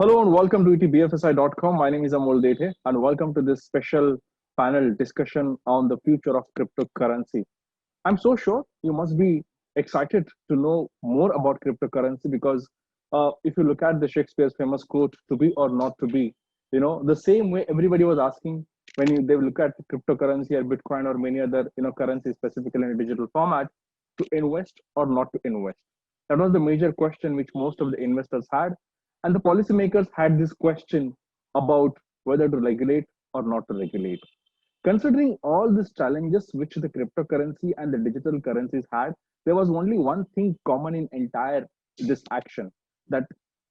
Hello and welcome to etbfsi.com. My name is Amol Dethe and welcome to this special panel discussion on the future of cryptocurrency. I'm so sure you must be excited to know more about cryptocurrency because if you look at the Shakespeare's famous quote, to be or not to be, the same way everybody was asking when they look at cryptocurrency or Bitcoin or many other, currencies specifically in a digital format, to invest or not to invest. That was the major question which most of the investors had. And the policymakers had this question about whether to regulate or not to regulate. Considering all these challenges which the cryptocurrency and the digital currencies had, there was only one thing common in entire this action. That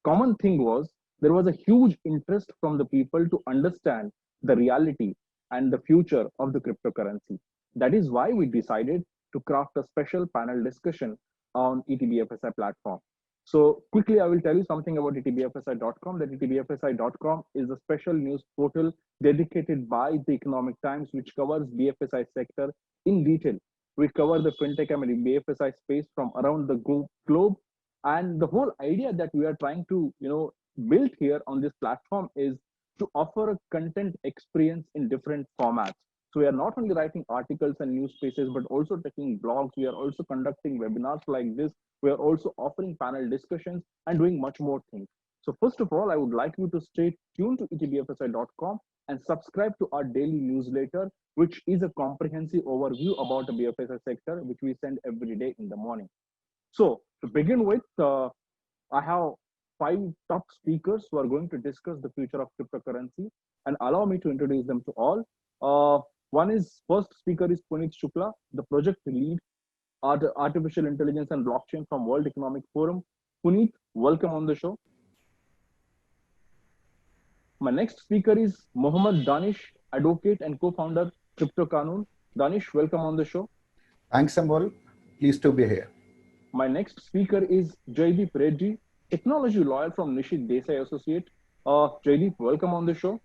common thing was there was a huge interest from the people to understand the reality and the future of the cryptocurrency. That is why we decided to craft a special panel discussion on ETBFSI platform. So quickly, I will tell you something about etbfsi.com. That etbfsi.com is a special news portal dedicated by the Economic Times, which covers BFSI sector in detail. We cover the fintech and BFSI space from around the globe, and the whole idea that we are trying to, build here on this platform is to offer a content experience in different formats. So we are not only writing articles and news pieces, but also taking blogs. We are also conducting webinars like this. We are also offering panel discussions and doing much more things. So first of all, I would like you to stay tuned to etbfsi.com and subscribe to our daily newsletter, which is a comprehensive overview about the BFSI sector, which we send every day in the morning. So to begin with, I have five top speakers who are going to discuss the future of cryptocurrency, and allow me to introduce them to all. One is first speaker is Puneet Shukla, the project lead artificial intelligence and blockchain from World Economic Forum. Puneet, welcome on the show. My next speaker is Mohammad Danish, advocate and co-founder Crypto Kanun. Danish, welcome on the show. Thanks, Amol. Pleased to be here. My next speaker is Jaydeep Reddy, technology lawyer from Nishit Desai Associate. Jaydeep, welcome on the show.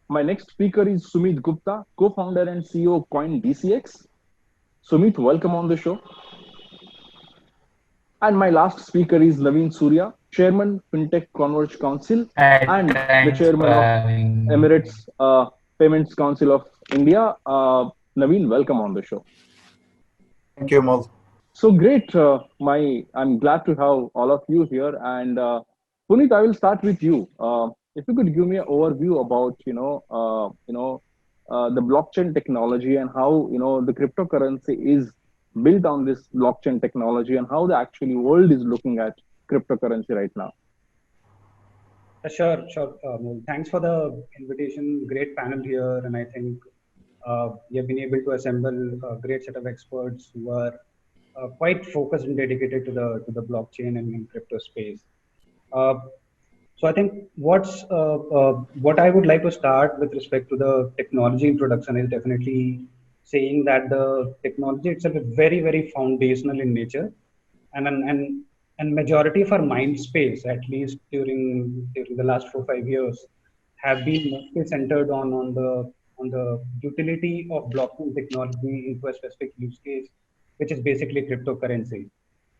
My next speaker is Sumit Gupta, co-founder and CEO of CoinDCX. Sumit, welcome on the show. And my last speaker is Naveen Surya, Chairman, FinTech Converge Council, and the Chairman of Emirates Payments Council of India. Naveen, welcome on the show. Thank you, Amol. So great. I'm glad to have all of you here. And Puneet, I will start with you. If you could give me an overview about, the blockchain technology and how, the cryptocurrency is built on this blockchain technology and how the actually world is looking at cryptocurrency right now. Sure. Thanks for the invitation. Great panel here, and I think we have been able to assemble a great set of experts who are quite focused and dedicated to the blockchain and crypto space. So I think what I would like to start with respect to the technology introduction is definitely saying that the technology itself is very, very foundational in nature, and majority of our mind space, at least during the last 4 5 years, have been mostly centered on the utility of blockchain technology into a specific use case, which is basically cryptocurrency.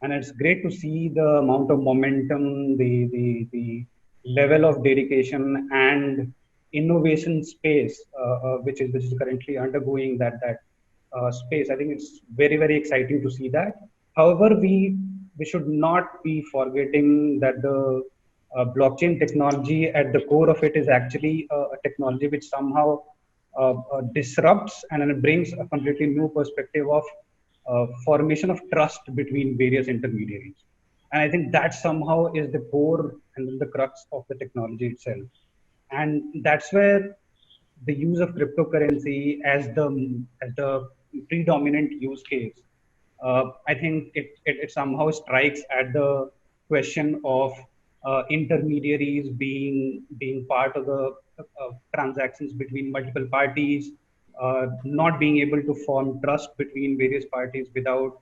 And it's great to see the amount of momentum, the level of dedication and innovation space which is currently undergoing that space. I think it's very, very exciting to see that. However, we should not be forgetting that the blockchain technology at the core of it is actually a technology which somehow disrupts and it brings a completely new perspective of formation of trust between various intermediaries. And I think that somehow is the core and the crux of the technology itself. And that's where the use of cryptocurrency as the predominant use case, I think it somehow strikes at the question of intermediaries being part of the transactions between multiple parties, not being able to form trust between various parties without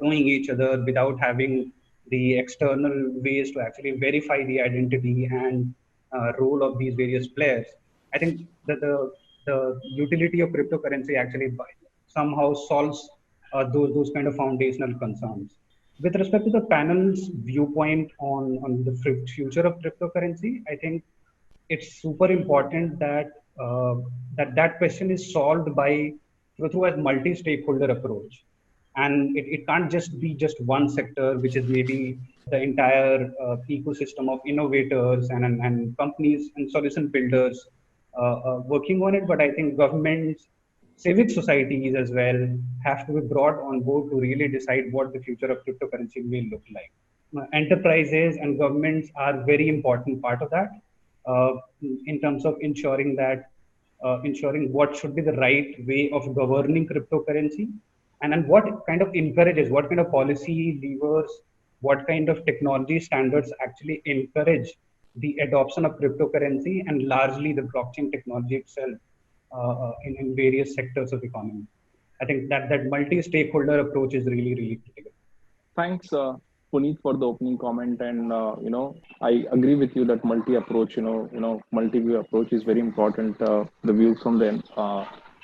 knowing each other, without having the external ways to actually verify the identity and role of these various players. I think that the utility of cryptocurrency actually somehow solves those kind of foundational concerns. With respect to the panel's viewpoint on the future of cryptocurrency, I think it's super important that that question is solved by through a multi-stakeholder approach, and it can't just be just one sector, which is maybe the entire ecosystem of innovators and companies and solution builders working on it. But I think governments, civic societies as well have to be brought on board to really decide what the future of cryptocurrency may look like. Enterprises and governments are very important part of that uh, in terms of ensuring what should be the right way of governing cryptocurrency, and what kind of encourages, what kind of policy levers, what kind of technology standards actually encourage the adoption of cryptocurrency and largely the blockchain technology itself in various sectors of economy. I think that multi-stakeholder approach is really, really critical. Thanks, Puneet, for the opening comment. And I agree with you that multi-approach, multi-view approach is very important. The views from the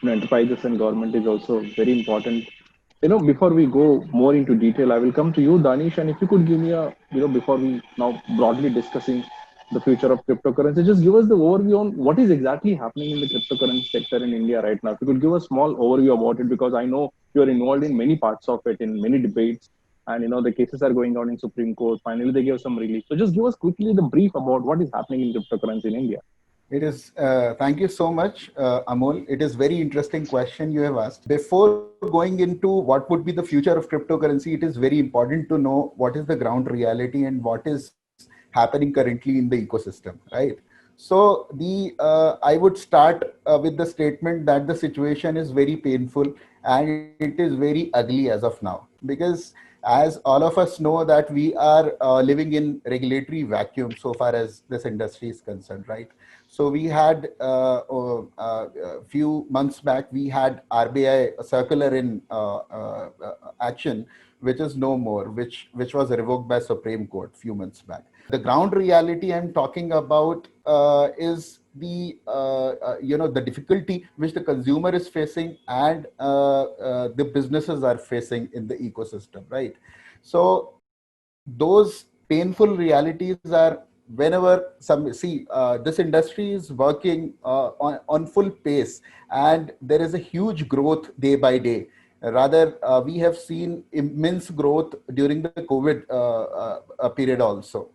enterprises and government is also very important. Before we go more into detail, I will come to you, Danish, and if you could give me a, before we now broadly discussing the future of cryptocurrency, just give us the overview on what is exactly happening in the cryptocurrency sector in India right now. If you could give a small overview about it, because I know you're involved in many parts of it, in many debates, and the cases are going on in Supreme Court. Finally, they gave some relief. So just give us quickly the brief about what is happening in cryptocurrency in India. It is, thank you so much, Amol. It is very interesting question you have asked. Before going into what would be the future of cryptocurrency, it is very important to know what is the ground reality and what is happening currently in the ecosystem, right? So I would start with the statement that the situation is very painful and it is very ugly as of now, because as all of us know that we are living in regulatory vacuum so far as this industry is concerned, right? So we had a few months back, we had RBI circular in action, which is no more, which was revoked by Supreme Court few months back. The ground reality I'm talking about is the the difficulty which the consumer is facing and the businesses are facing in the ecosystem, right? So those painful realities are whenever this industry is working on full pace and there is a huge growth day by day. Rather, we have seen immense growth during the COVID period also.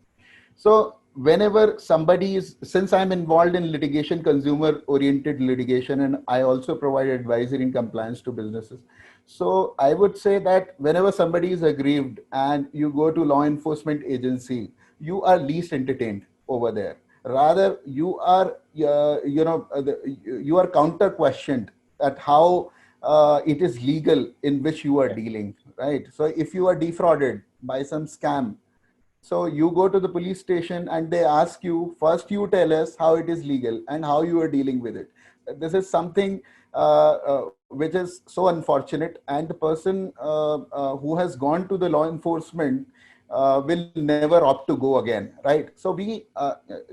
So whenever somebody is, since I'm involved in litigation, consumer oriented litigation, and I also provide advisory and compliance to businesses. So I would say that whenever somebody is aggrieved and you go to law enforcement agency, you are least entertained over there. Rather, you are, you are counter questioned at how it is legal in which you are dealing, right? So if you are defrauded by some scam, so you go to the police station and they ask you, first you tell us how it is legal and how you are dealing with it. This is something which is so unfortunate, and the person who has gone to the law enforcement will never opt to go again, right? So we,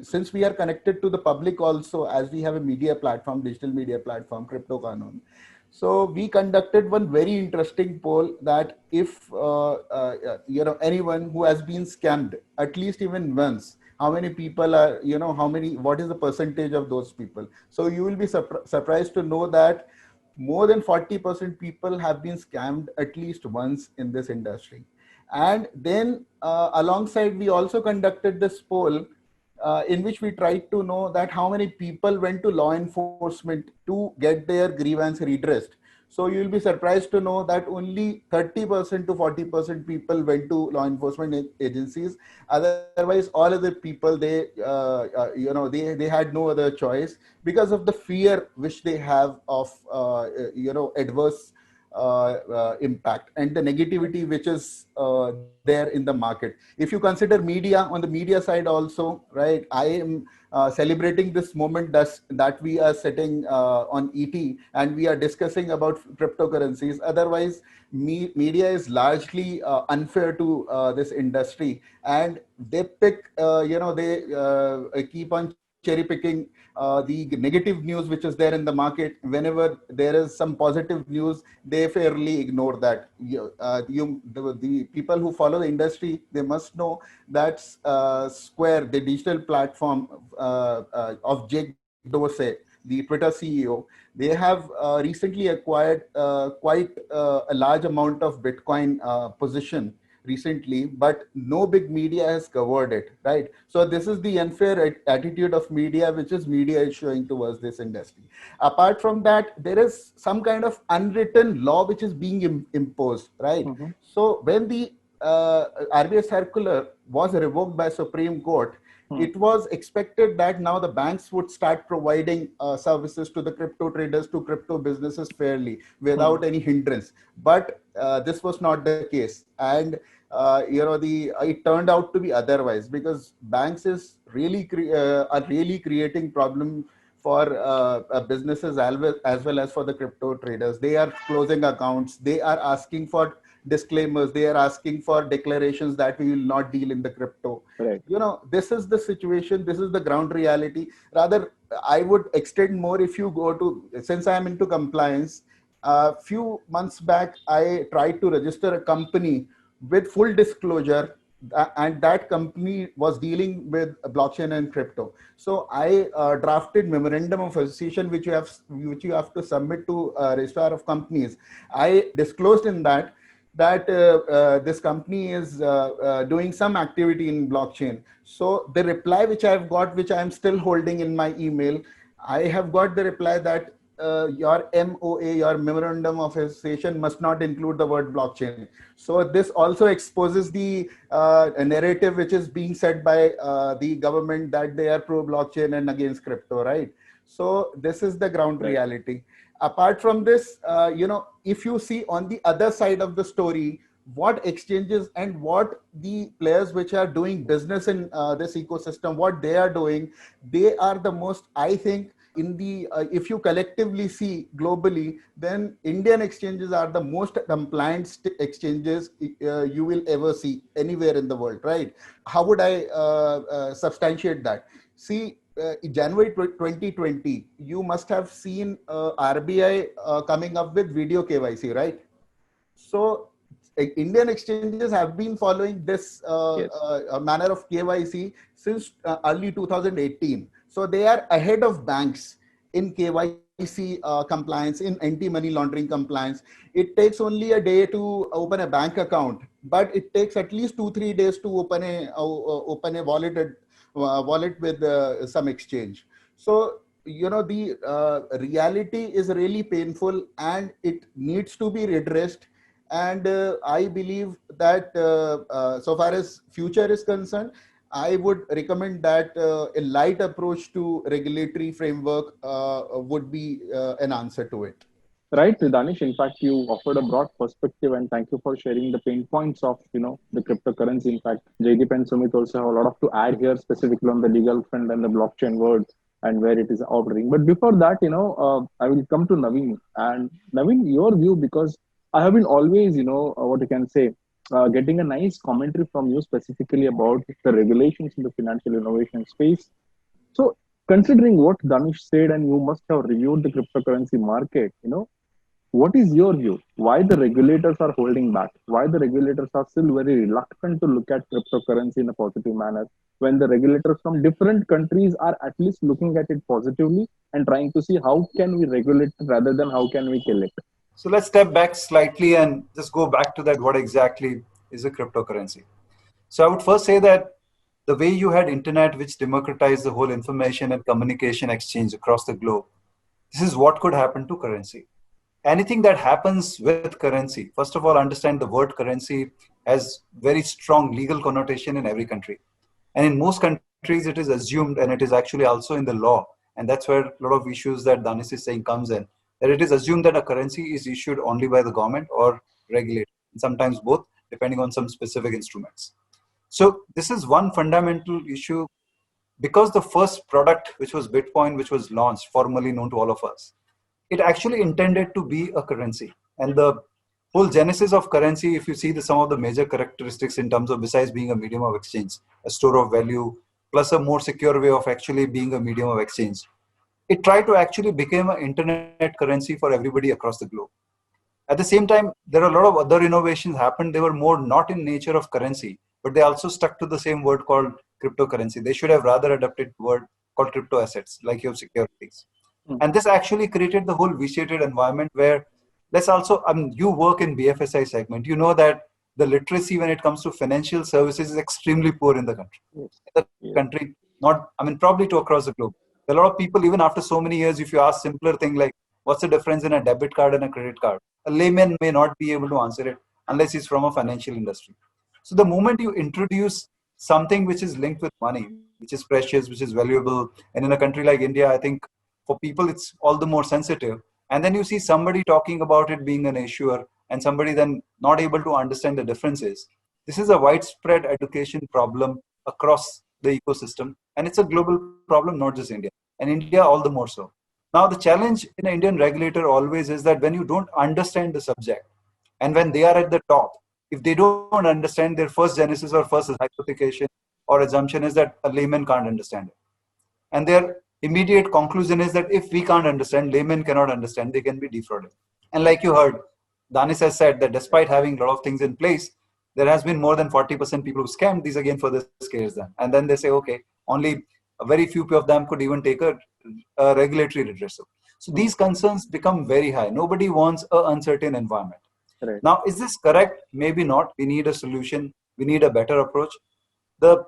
since we are connected to the public also, as we have a media platform, digital media platform, Crypto Kanon. So we conducted one very interesting poll that if anyone who has been scammed at least even once, how many people are, what is the percentage of those people? So you will be surprised to know that more than 40% people have been scammed at least once in this industry. And then alongside, we also conducted this poll in which we tried to know that how many people went to law enforcement to get their grievance redressed. So you will be surprised to know that only 30% to 40% people went to law enforcement agencies. Otherwise, all other people, they had no other choice because of the fear which they have of adverse impact and the negativity which is there in the market. If you consider media, on the media side also, right, I am celebrating this moment that we are sitting on ET and we are discussing about cryptocurrencies. Otherwise, media is largely unfair to this industry, and they pick, they keep on cherry picking the negative news which is there in the market. Whenever there is some positive news, they fairly ignore that. The people who follow the industry, they must know that Square, the digital platform of Jake Dorsey, the Twitter CEO, they have recently acquired quite a large amount of Bitcoin position recently, but no big media has covered it, right? So this is the unfair attitude of media, which is media is showing towards this industry. Apart from that, there is some kind of unwritten law which is being imposed, right? Mm-hmm. So when the RBI circular was revoked by Supreme Court, it was expected that now the banks would start providing services to the crypto traders, to crypto businesses fairly without any hindrance. But this was not the case. And it turned out to be otherwise, because banks is really are really creating problem for businesses as well as for the crypto traders. They are closing accounts. They are asking for disclaimers. They are asking for declarations that we will not deal in the crypto. Right. This is the situation. This is the ground reality. Rather, I would extend more. If you go to, since I am into compliance, a few months back, I tried to register a company with full disclosure, and that company was dealing with blockchain and crypto. So I drafted memorandum of association, which you have to submit to registrar of companies. I disclosed in that this company is doing some activity in blockchain. So the reply which I've got, which I'm still holding in my email, I have got the reply that your MOA, your memorandum of association, must not include the word blockchain. So this also exposes the narrative which is being said by the government that they are pro blockchain and against crypto, right? So this is the ground reality. Apart from this, if you see on the other side of the story, what exchanges and what the players which are doing business in this ecosystem, what they are doing, they are the most, I think, in the if you collectively see globally, then Indian exchanges are the most compliant exchanges you will ever see anywhere in the world, right? How would I substantiate that? See, in January 2020, you must have seen RBI coming up with video KYC, right? So Indian exchanges have been following this manner of KYC since early 2018. So they are ahead of banks in KYC compliance, in anti-money laundering compliance. It takes only a day to open a bank account, but it takes at least 2-3 days to open a wallet with some exchange. So the reality is really painful, and it needs to be redressed. And I believe that so far as future is concerned, I would recommend that a light approach to regulatory framework would be an answer to it. Right, Danish. In fact, you offered a broad perspective, and thank you for sharing the pain points of the cryptocurrency. In fact, Jaydeep and Sumit also have a lot of to add here, specifically on the legal front and the blockchain world and where it is operating. But before that, I will come to Naveen. And Naveen, your view, because I have been always, what you can say, getting a nice commentary from you specifically about the regulations in the financial innovation space. So, considering what Danish said, and you must have reviewed the cryptocurrency market, what is your view? Why the regulators are holding back? Why the regulators are still very reluctant to look at cryptocurrency in a positive manner, when the regulators from different countries are at least looking at it positively and trying to see how can we regulate it rather than how can we kill it? So let's step back slightly and just go back to that. What exactly is a cryptocurrency? So I would first say that the way you had internet, which democratized the whole information and communication exchange across the globe, this is what could happen to currency. Anything that happens with currency, first of all, understand the word currency has very strong legal connotation in every country. And in most countries, it is assumed, and it is actually also in the law. And that's where a lot of issues that Danis is saying comes in, that it is assumed that a currency is issued only by the government or regulated, sometimes both, depending on some specific instruments. So this is one fundamental issue, because the first product, which was Bitcoin, which was launched, formally known to all of us, it actually intended to be a currency. And the whole genesis of currency, if you see some of the major characteristics in terms of, besides being a medium of exchange, a store of value, plus a more secure way of actually being a medium of exchange. It tried to actually become an internet currency for everybody across the globe. At the same time, there are a lot of other innovations happened. They were more not in nature of currency, but they also stuck to the same word called cryptocurrency. They should have rather adopted the word called crypto assets, like your securities. And this actually created the whole vitiated environment where let's also, you work in BFSI segment. You know that the literacy when it comes to financial services is extremely poor in the country. Yes. In the country, not, probably to across the globe. A lot of people, even after so many years, if you ask simpler thing like, what's the difference in a debit card and a credit card? A layman may not be able to answer it unless he's from a financial industry. So the moment you introduce something which is linked with money, which is precious, which is valuable, and in a country like India, I think for people it's all the more sensitive. And then you see somebody talking about it being an issuer and somebody then not able to understand the differences. This is a widespread education problem across the ecosystem, and it's a global problem, not just India. And India all the more so. Now, the challenge in an Indian regulator always is that when you don't understand the subject, and when they are at the top, if they don't understand, their first genesis or first hypothecation or assumption is that a layman can't understand it. And their immediate conclusion is that if we can't understand, laymen cannot understand, they can be defrauded. And like you heard, Danis has said that despite having a lot of things in place, there has been more than 40% people who scammed. These again further scares them. And then they say, okay, only a very few of them could even take a regulatory redressal. So these concerns become very high. Nobody wants an uncertain environment. Right. Now, is this correct? Maybe not. We need a solution. We need a better approach. The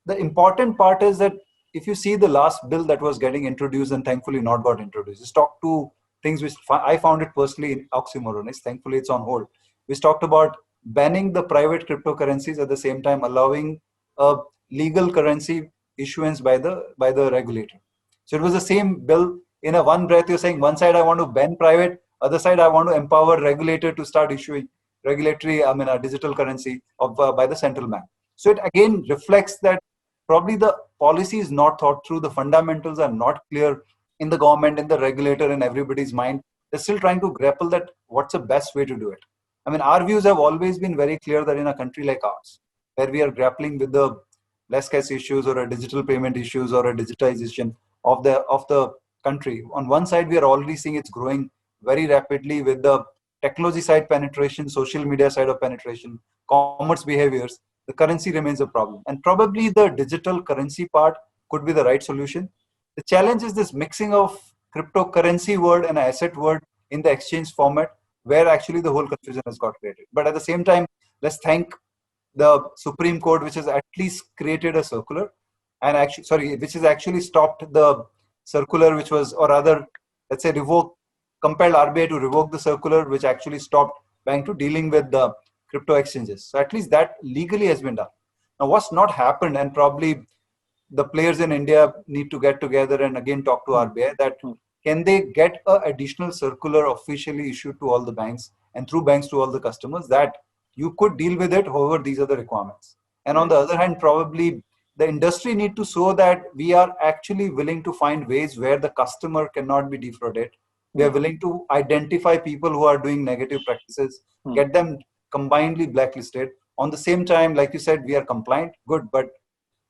important part is that if you see the last bill that was getting introduced and thankfully not got introduced, it's talked to things which I found it personally oxymoronic. Thankfully, it's on hold. We talked about banning the private cryptocurrencies at the same time allowing a legal currency issuance by the regulator. So it was the same bill. In a one breath, you're saying one side I want to ban private, other side I want to empower regulator to start issuing regulatory, a digital currency of by the central bank. So it again reflects that probably the policy is not thought through, the fundamentals are not clear in the government, in the regulator, in everybody's mind. They're still trying to grapple that what's the best way to do it. Our views have always been very clear that in a country like ours, where we are grappling with the less cash issues or a digital payment issues or a digitization of the country, on one side we are already seeing it's growing very rapidly with the technology side penetration, social media side of penetration, commerce behaviors. The currency remains a problem, and probably the digital currency part could be the right solution. The challenge is this mixing of cryptocurrency word and asset word in the exchange format, where actually the whole confusion has got created. But at the same time, let's thank the Supreme Court, which has at least created a circular, and which has actually stopped the circular, which was, or rather, let's say, compelled RBI to revoke the circular, which actually stopped bank to dealing with the crypto exchanges. So at least that legally has been done. Now, what's not happened, and probably the players in India need to get together and again talk to RBI, that can they get an additional circular officially issued to all the banks and through banks to all the customers that you could deal with it, however, these are the requirements. And on the other hand, probably the industry need to show that we are actually willing to find ways where the customer cannot be defrauded. We are willing to identify people who are doing negative practices, get them combinedly blacklisted. On the same time, like you said, we are compliant, good, but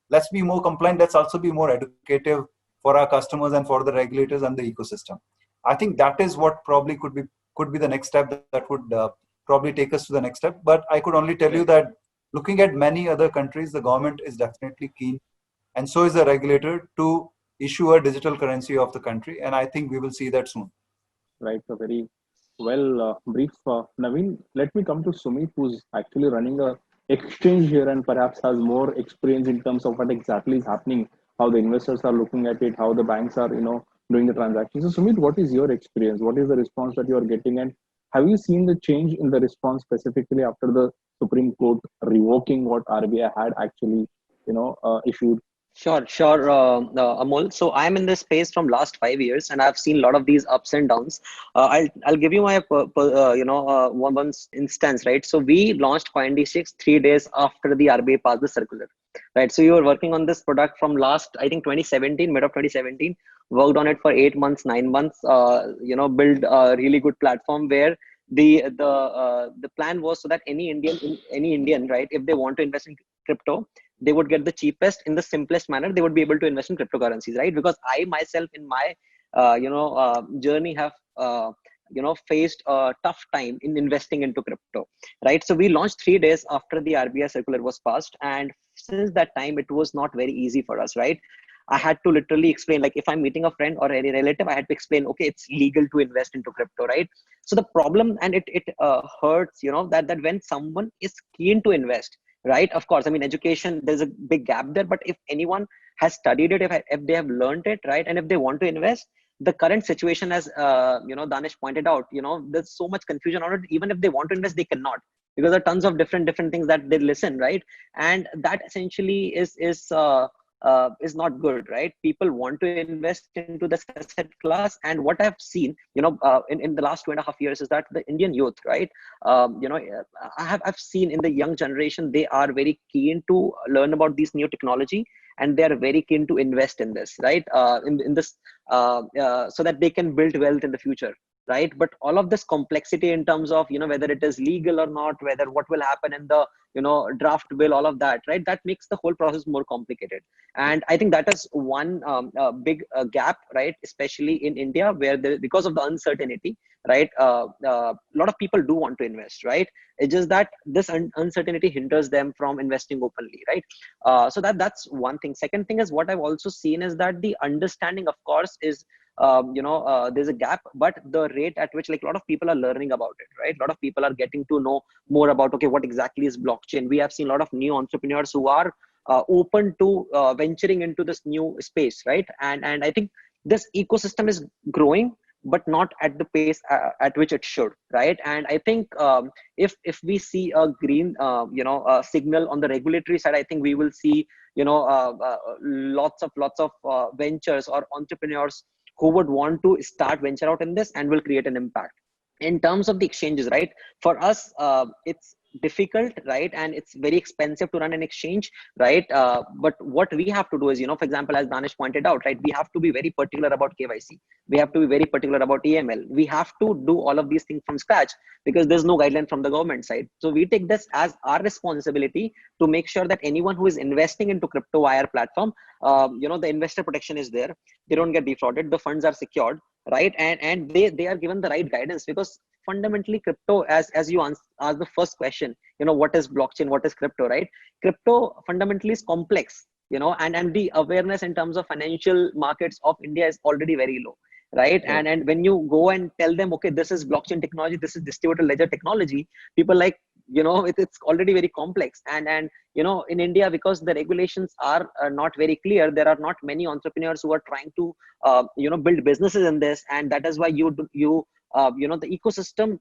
let's be more compliant. Let's also be more educative for our customers and for the regulators and the ecosystem. I think that is what probably could be the next step that would probably take us to the next step. But I could only tell you that looking at many other countries, the government is definitely keen, and so is the regulator, to issue a digital currency of the country. And I think we will see that soon. Right. A very well brief. Naveen, let me come to Sumit, who's actually running a exchange here and perhaps has more experience in terms of what exactly is happening, how the investors are looking at it, how the banks are, doing the transactions. So, Sumit, what is your experience? What is the response that you are getting? And have you seen the change in the response specifically after the Supreme Court revoking what RBI had actually, issued? Sure, Amol. So I'm in this space from last 5 years, and I've seen a lot of these ups and downs. I'll give you my one instance, right? So we launched CoinD6 3 days after the RBI passed the circular, right? So you were working on this product from last, I think, 2017, mid of 2017. Worked on it for 8 months, 9 months. Build a really good platform where the plan was so that any Indian, right, if they want to invest in crypto, they would get the cheapest in the simplest manner. They would be able to invest in cryptocurrencies, right? Because I myself in my journey have faced a tough time in investing into crypto, right? So we launched 3 days after the RBI circular was passed, and since that time it was not very easy for us, right? I had to literally explain, like if I'm meeting a friend or any relative, I had to explain, okay, it's legal to invest into crypto, right? So the problem, and it hurts, that when someone is keen to invest, right? Of course, I mean, education, there's a big gap there, but if anyone has studied it, if they have learned it, right, and if they want to invest, the current situation, as Danish pointed out, there's so much confusion on it. Even if they want to invest, they cannot, because there are tons of different things that they listen, right? And that essentially is not good, right? People want to invest into this asset class, and what I've seen, in the last 2.5 years is that the Indian youth, right, I've seen in the young generation, they are very keen to learn about these new technology, and they are very keen to invest in this, right? In this, so that they can build wealth in the future, right? But all of this complexity in terms of, whether it is legal or not, whether what will happen in the, draft bill, all of that, right? That makes the whole process more complicated. And I think that is one big gap, right? Especially in India, where because of the uncertainty, right? A lot of people do want to invest, right? It's just that this uncertainty hinders them from investing openly, right? So that's one thing. Second thing is, what I've also seen is that the understanding, of course, is there's a gap, but the rate at which, like, a lot of people are learning about it, right? A lot of people are getting to know more about, okay, what exactly is blockchain. We have seen a lot of new entrepreneurs who are open to venturing into this new space, right? And I think this ecosystem is growing, but not at the pace at which it should, right? And I think if we see a green signal on the regulatory side, I think we will see lots of ventures or entrepreneurs who would want to venture out in this and will create an impact. In terms of the exchanges, right, for us, it's difficult, right, and it's very expensive to run an exchange, right? But what we have to do is, for example, as Danish pointed out, right, we have to be very particular about KYC. We have to be very particular about AML. We have to do all of these things from scratch, because there's no guideline from the government side. So we take this as our responsibility to make sure that anyone who is investing into crypto via our platform, the investor protection is there. They don't get defrauded. The funds are secured, right? And they are given the right guidance, because fundamentally crypto, as you asked the first question, what is blockchain, what is crypto, right? Crypto fundamentally is complex, and the awareness in terms of financial markets of India is already very low, right? Yeah. And when you go and tell them, okay, this is blockchain technology, this is distributed ledger technology, people like, it's already very complex. And in India, because the regulations are not very clear, there are not many entrepreneurs who are trying to build businesses in this, and that is why the ecosystem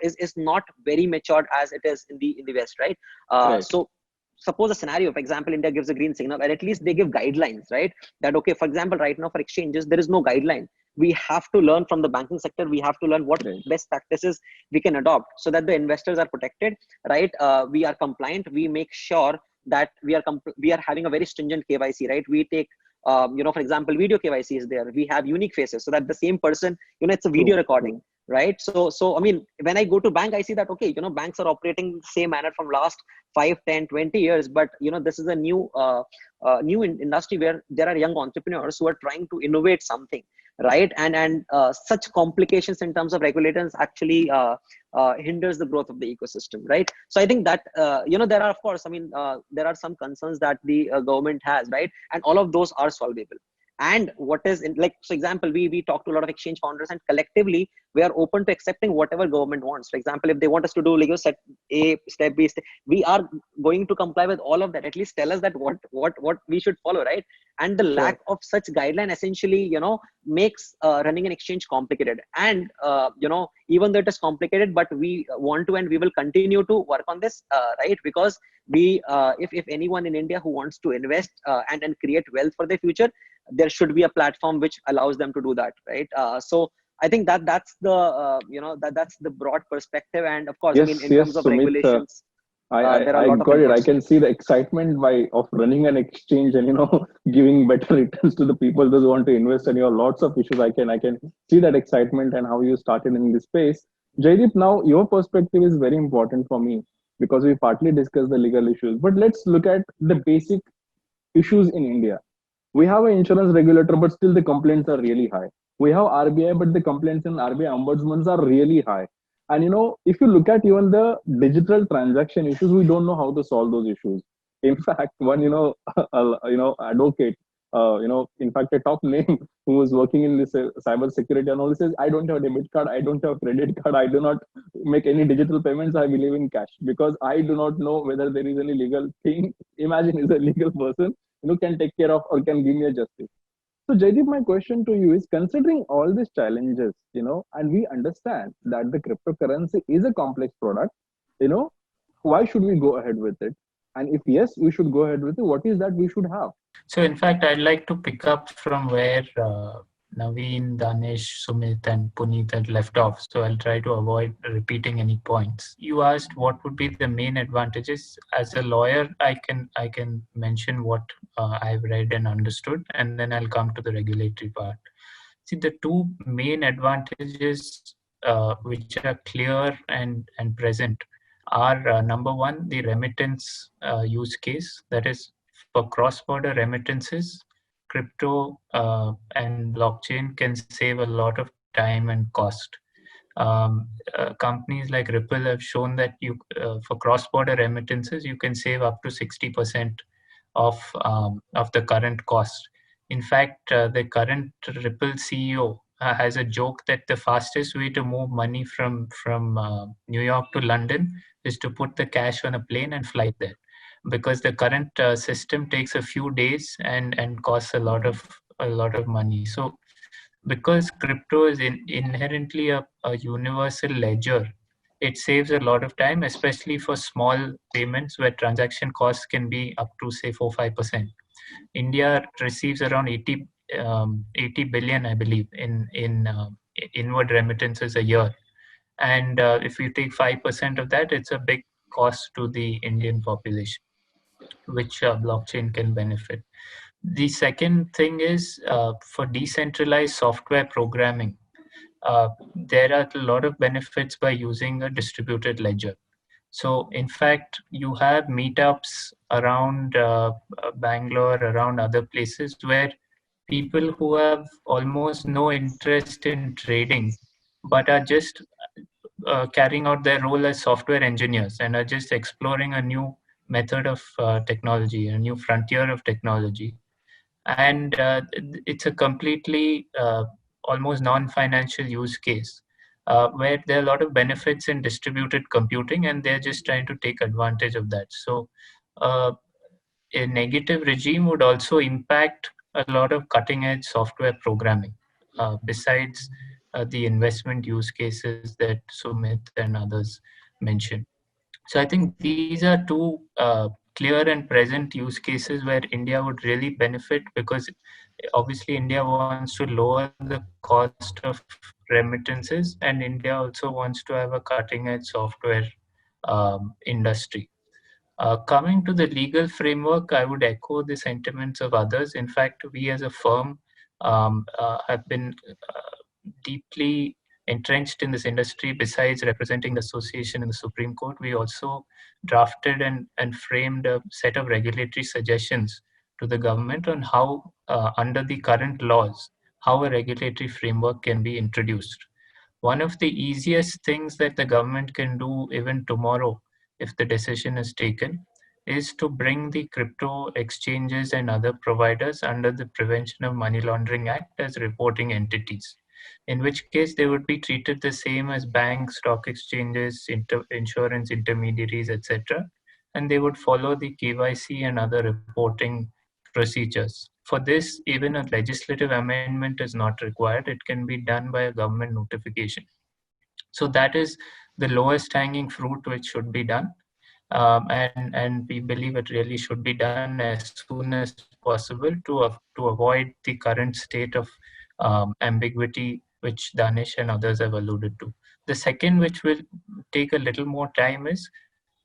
is not very matured as it is in the West, right? Right. So suppose a scenario, for example, India gives a green signal, and at least they give guidelines, right? That, okay, for example, right now for exchanges, there is no guideline. We have to learn from the banking sector. We have to learn what Right. best practices we can adopt, so that the investors are protected, right? We are compliant. We make sure that we are having a very stringent KYC, right? We take, for example, video KYC is there. We have unique faces, so that the same person, it's a video recording, right? So I mean, when I go to bank, I see that, okay, banks are operating the same manner from last 5, 10, 20 years, but this is a new industry where there are young entrepreneurs who are trying to innovate something, right? And such complications in terms of regulators actually hinders the growth of the ecosystem, right? So I think that there are, of course, there are some concerns that the government has, right? And all of those are solvable. And what is in, like, so example, we talk to a lot of exchange founders, and collectively we are open to accepting whatever government wants. For example, if they want us to do like step A, step B, we are going to comply with all of that. At least tell us that what we should follow, right? And the lack of such guideline essentially makes running an exchange complicated. And even though it is complicated, but we want to, and we will continue to work on this, right? Because we if anyone in India who wants to invest and create wealth for their future, there should be a platform which allows them to do that, right? So I think that's the that's the broad perspective. And of course, Yes, in terms of Sumit, regulations, there are a I lot of got it. I inputs. can see the excitement of running an exchange and giving better returns to the people those who want to invest. And you have lots of issues. I can see that excitement and how you started in this space. Jaideep, now your perspective is very important for me. because we partly discussed the legal issues. But let's look at the basic issues in India. We have an insurance regulator, but still the complaints are really high. We have RBI, but the complaints in RBI ombudsmans are really high. And if you look at even the digital transaction issues, we don't know how to solve those issues. In fact, one advocate, in fact, a top name who was working in this cyber security and all says, I don't have a debit card, I don't have credit card, I do not make any digital payments, I believe in cash because I do not know whether there is any legal thing. Imagine is a legal person can take care of or can give me a justice. So Jaideep, my question to you is considering all these challenges, and we understand that the cryptocurrency is a complex product, why should we go ahead with it? And if yes, we should go ahead with it, what is that we should have? So in fact, I'd like to pick up from where Naveen, Danish, Sumit, and Puneet had left off. So I'll try to avoid repeating any points. You asked what would be the main advantages. As a lawyer, I can mention what I've read and understood, and then I'll come to the regulatory part. See, the two main advantages which are clear and present are number one, the remittance use case. That is, for cross-border remittances, crypto and blockchain can save a lot of time and cost. Companies like Ripple have shown that for cross-border remittances, you can save up to 60% of the current cost. In fact, the current Ripple CEO has a joke that the fastest way to move money from New York to London is to put the cash on a plane and fly there, because the current system takes a few days and costs a lot of money. So because crypto is inherently a universal ledger, it saves a lot of time, especially for small payments where transaction costs can be up to say 4-5%. India receives around 80 billion, I believe, in inward remittances a year. And if you take 5% of that, it's a big cost to the Indian population, which blockchain can benefit. The second thing is for decentralized software programming, there are a lot of benefits by using a distributed ledger. So in fact, you have meetups around Bangalore, around other places where people who have almost no interest in trading, but are just carrying out their role as software engineers and are just exploring a new method of technology, a new frontier of technology. And it's a completely almost non-financial use case where there are a lot of benefits in distributed computing, and they're just trying to take advantage of that. So a negative regime would also impact a lot of cutting-edge software programming, besides the investment use cases that Sumit and others mentioned. So I think these are two clear and present use cases where India would really benefit, because obviously India wants to lower the cost of remittances, and India also wants to have a cutting-edge software industry. Coming to the legal framework, I would echo the sentiments of others. In fact, we as a firm have been deeply entrenched in this industry. Besides representing the association in the Supreme Court, we also drafted and framed a set of regulatory suggestions to the government on how, under the current laws, how a regulatory framework can be introduced. One of the easiest things that the government can do even tomorrow, if the decision is taken, is to bring the crypto exchanges and other providers under the Prevention of Money Laundering Act as reporting entities, in which case they would be treated the same as banks, stock exchanges, insurance intermediaries, etc. And they would follow the KYC and other reporting procedures. For this, even a legislative amendment is not required. It can be done by a government notification. So that is the lowest hanging fruit which should be done. And we believe it really should be done as soon as possible to avoid the current state of ambiguity which Danish and others have alluded to. The second, which will take a little more time, is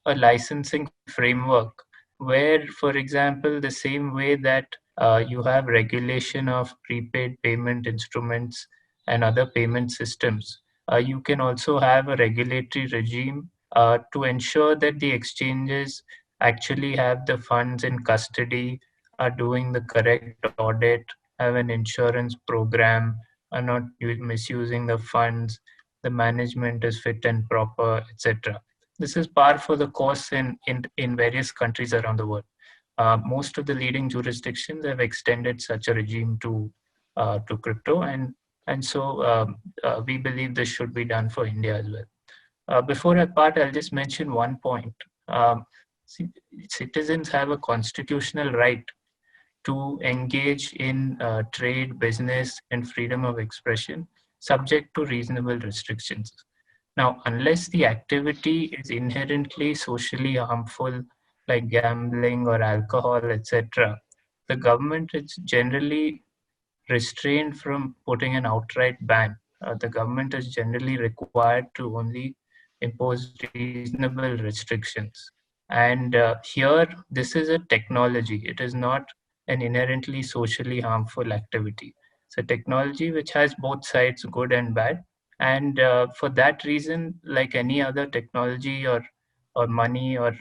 a licensing framework where, for example, the same way that you have regulation of prepaid payment instruments and other payment systems, you can also have a regulatory regime to ensure that the exchanges actually have the funds in custody, are doing the correct audit, have an insurance program, are not misusing the funds, the management is fit and proper, etc. This is par for the course in various countries around the world. Most of the leading jurisdictions have extended such a regime to crypto, and so we believe this should be done for India as well. Before I part, I'll just mention one point. Citizens have a constitutional right to engage in trade, business, and freedom of expression, subject to reasonable restrictions. Now, unless the activity is inherently socially harmful, like gambling or alcohol, etc., the government is generally restrained from putting an outright ban. The government is generally required to only impose reasonable restrictions. And here, this is a technology. It is not an inherently socially harmful activity. It's a technology which has both sides, good and bad. And for that reason, like any other technology or money or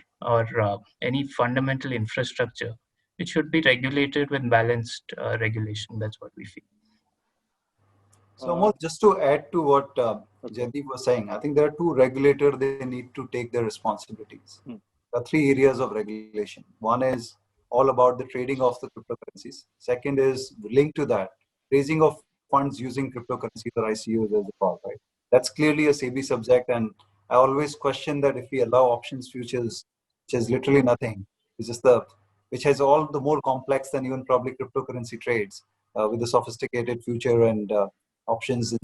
any fundamental infrastructure, it should be regulated with balanced regulation. That's what we feel. So, Amol, just to add to what Jaideep was saying, I think there are two regulators, they need to take their responsibilities. There are three areas of regulation. One is all about the trading of the cryptocurrencies. Second is linked to that, raising of funds using cryptocurrencies or ICOs as they call, right? That's clearly a SEBI subject, and I always question that if we allow options futures, which is literally nothing, which has all the more complex than even probably cryptocurrency trades with the sophisticated future and options,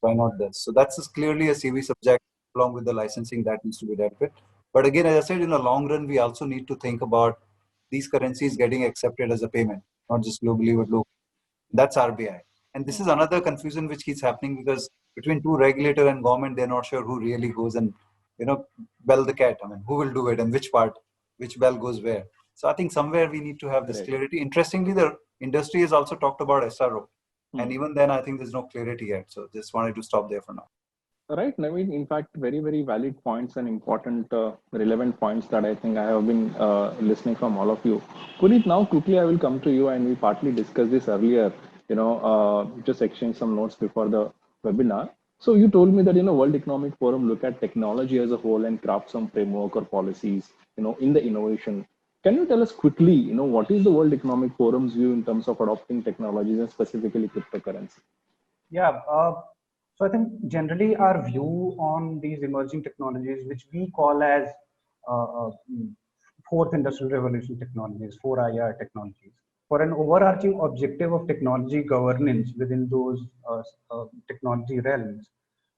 why not this? So that's clearly a CV subject along with the licensing that needs to be dealt with. But again, as I said, in the long run, we also need to think about these currencies getting accepted as a payment, not just globally but locally. That's RBI. And this is another confusion which keeps happening because between two regulator and government, they're not sure who really goes and, bell the cat. I mean, who will do it and which bell goes where. So I think somewhere we need to have this clarity. Interestingly, the industry has also talked about SRO. And even then, I think there's no clarity yet. So just wanted to stop there for now. Right, Naveen. In fact, very, very valid points and important, relevant points that I think I have been listening from all of you. Puneet, now quickly I will come to you, and we partly discussed this earlier. Just exchange some notes before the webinar. So you told me that World Economic Forum look at technology as a whole and craft some framework or policies, in the innovation. Can you tell us quickly, what is the World Economic Forum's view in terms of adopting technologies and specifically cryptocurrency? Yeah. So I think generally our view on these emerging technologies, which we call as fourth industrial revolution technologies, 4IR technologies, for an overarching objective of technology governance within those technology realms,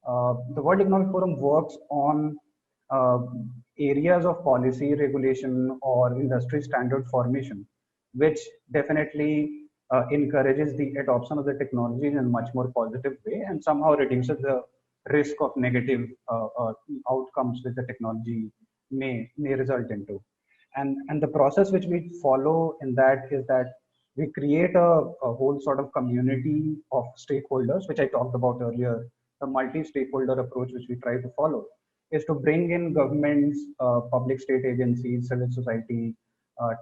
the World Economic Forum works on areas of policy, regulation, or industry standard formation, which definitely encourages the adoption of the technology in a much more positive way and somehow reduces the risk of negative outcomes which the technology may result into. And the process which we follow in that is that we create a whole sort of community of stakeholders, which I talked about earlier, the multi-stakeholder approach which we try to follow is to bring in governments, public state agencies, civil society,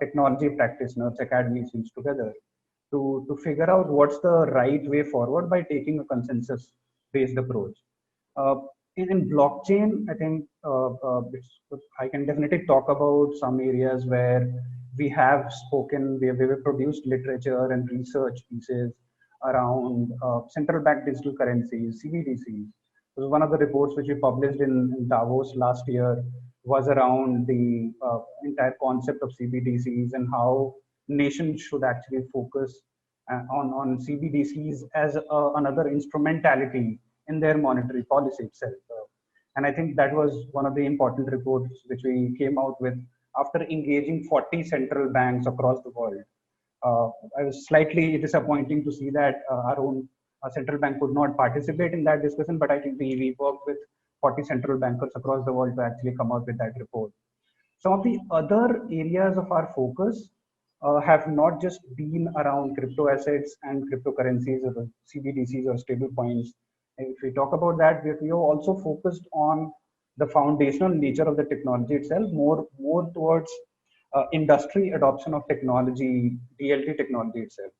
technology practitioners, academicians together to figure out what's the right way forward by taking a consensus-based approach. In blockchain, I think I can definitely talk about some areas where we have spoken, we have produced literature and research pieces around central bank digital currencies, CBDCs. So one of the reports which we published in Davos last year was around the entire concept of CBDCs and how nations should actually focus on CBDCs as another instrumentality in their monetary policy itself. And I think that was one of the important reports which we came out with after engaging 40 central banks across the world. I was slightly disappointing to see that our own central bank could not participate in that discussion, but I think we worked with 40 central bankers across the world to actually come out with that report. Some of the other areas of our focus have not just been around crypto assets and cryptocurrencies or CBDCs or stable coins. If we talk about that, we have also focused on the foundational nature of the technology itself, more towards industry adoption of technology, DLT technology itself.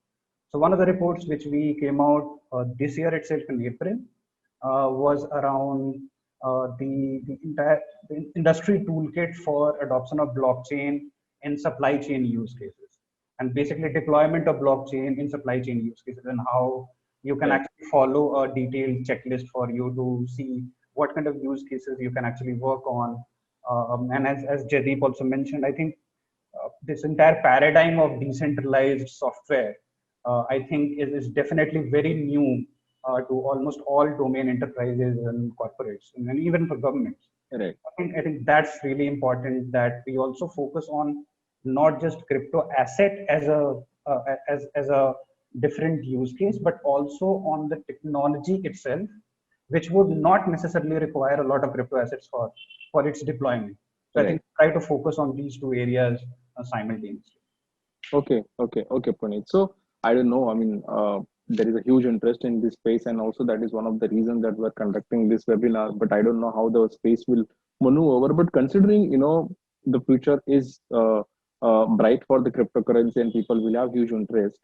So one of the reports which we came out this year itself in April was around the entire industry toolkit for adoption of blockchain in supply chain use cases, and basically deployment of blockchain in supply chain use cases, and how you can actually follow a detailed checklist for you to see what kind of use cases you can actually work on. And as Jaideep also mentioned, I think this entire paradigm of decentralized software, I think, is definitely very new to almost all domain enterprises and corporates, and even for governments. Right. I think that's really important, that we also focus on not just crypto asset as a different use case, but also on the technology itself, which would not necessarily require a lot of crypto assets for its deployment. So I think try to focus on these two areas simultaneously. Okay, Puneet. So I don't know. I mean, there is a huge interest in this space, and also that is one of the reasons that we're conducting this webinar. But I don't know how the space will maneuver. But considering, the future is bright for the cryptocurrency, and people will have huge interest.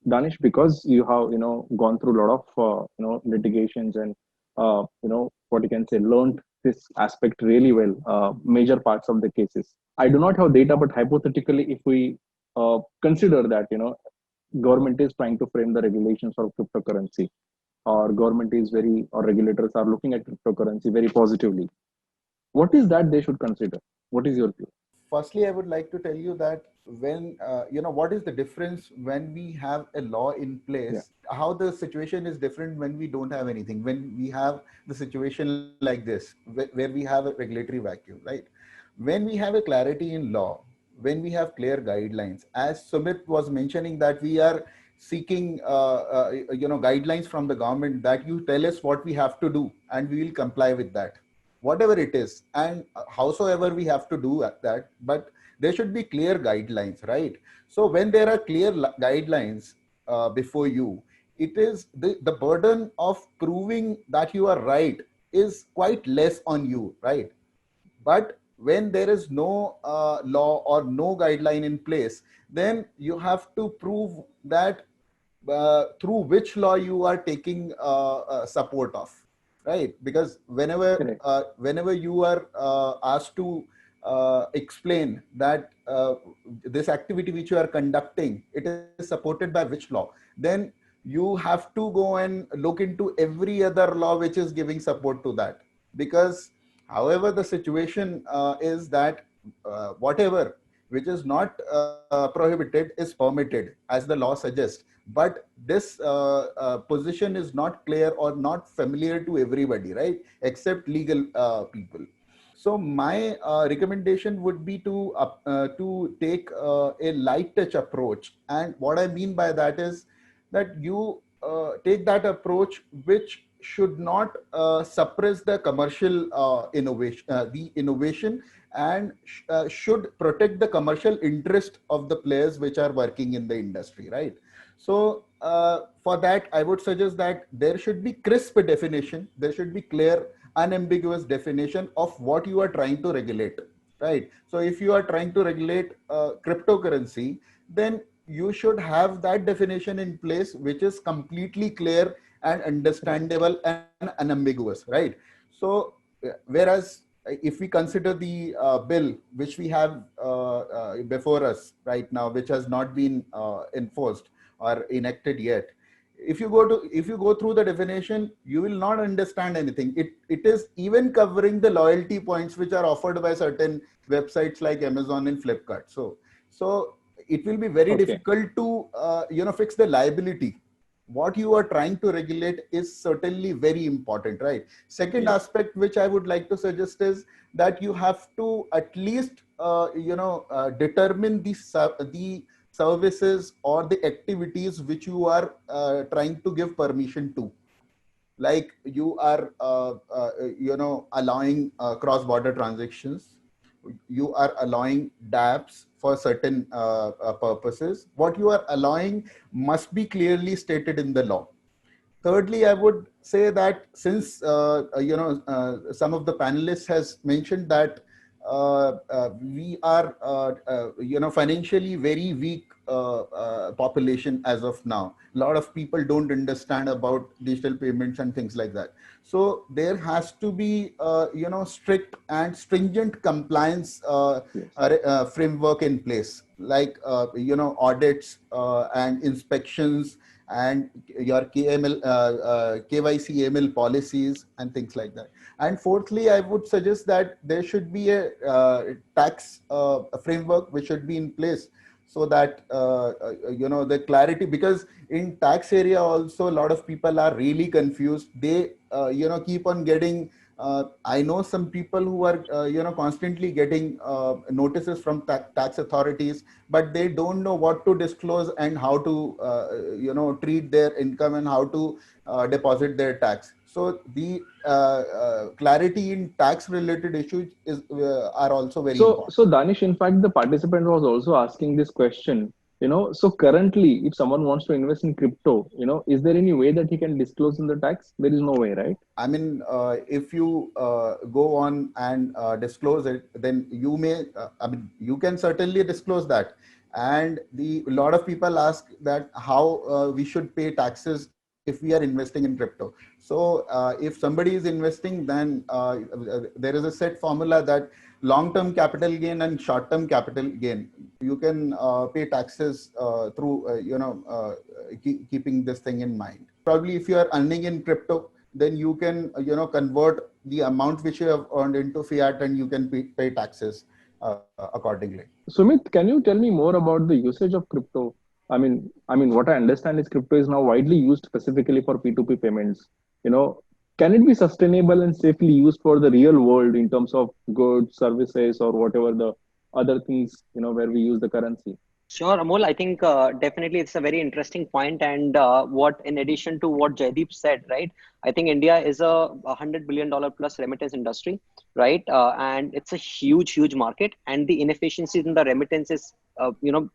Danish, because you have gone through a lot of litigations and what you can say, learned this aspect really well. Major parts of the cases. I do not have data, but hypothetically, if we consider that government is trying to frame the regulations for cryptocurrency, or government is or regulators are looking at cryptocurrency very positively, what is that they should consider? What is your view? Firstly, I would like to tell you that when what is the difference when we have a law in place, how the situation is different when we don't have anything, when we have the situation like this, where we have a regulatory vacuum, right? When we have a clarity in law, when we have clear guidelines, as Sumit was mentioning, that we are seeking guidelines from the government, that you tell us what we have to do and we will comply with that, whatever it is, and howsoever we have to do that, but there should be clear guidelines, right? So when there are clear guidelines before you, it is the burden of proving that you are right is quite less on you, right? But when there is no law or no guideline in place, then you have to prove that through which law you are taking support of, right? Because whenever you are asked to explain that this activity which you are conducting, it is supported by which law, then you have to go and look into every other law which is giving support to that. Because however the situation is that whatever which is not prohibited is permitted, as the law suggests. But this position is not clear or not familiar to everybody, right? Except legal people. So my recommendation would be to take a light touch approach. And what I mean by that is that you take that approach which should not suppress the commercial innovation, and should protect the commercial interest of the players which are working in the industry, right? So for that, I would suggest that there should be crisp definition. There should be clear, unambiguous definition of what you are trying to regulate, right? So if you are trying to regulate cryptocurrency, then you should have that definition in place, which is completely clear and understandable and unambiguous, right? So whereas if we consider the bill which we have before us right now, which has not been enforced or enacted yet, if you go through the definition, you will not understand anything. It is even covering the loyalty points which are offered by certain websites like Amazon and Flipkart. So it will be very difficult to fix the liability. What you are trying to regulate is certainly very important, right? Second aspect which I would like to suggest is that you have to at least determine the services or the activities which you are trying to give permission to. Like you are allowing cross-border transactions, you are allowing dApps for certain purposes. What you are allowing must be clearly stated in the law. Thirdly, I would say that since some of the panelists has mentioned that we are financially very weak population as of now. A lot of people don't understand about digital payments and things like that. So there has to be strict and stringent compliance Yes. framework in place, like audits and inspections and your KYC ML policies and things like that. And fourthly, I would suggest that there should be a tax framework which should be in place, so that the clarity, because in tax area also a lot of people are really confused. They keep on getting I know some people who are constantly getting notices from tax authorities, but they don't know what to disclose and how to treat their income and how to deposit their tax. So the clarity in tax related issues are also very important. So Danish, in fact, the participant was also asking this question. So currently, if someone wants to invest in crypto, is there any way that he can disclose in the tax? There is no way, right? I mean, if you go on and disclose it, then you may, you can certainly disclose that. And a lot of people ask that how we should pay taxes if we are investing in crypto. So if somebody is investing, then there is a set formula that long-term capital gain and short-term capital gain, you can pay taxes through, keeping this thing in mind. Probably if you are earning in crypto, then you can convert the amount which you have earned into fiat, and you can pay taxes accordingly. Sumit, can you tell me more about the usage of crypto? What I understand is crypto is now widely used specifically for P2P payments. Can it be sustainable and safely used for the real world in terms of goods, services, or whatever the other things, where we use the currency? Sure, Amol. I think definitely it's a very interesting point. And what, in addition to what Jaideep said, right? I think India is a $100 billion plus remittance industry, right? And it's a huge, huge market. And the inefficiencies in the remittance is,